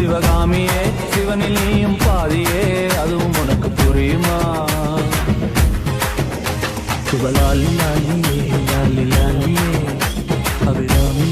சிவகாமியே சிவனில் நீயும் பாதியே அதுவும் உனக்கு புரியுமா? சுபலாலி லாலியே லாலி லாலியே அபிராமி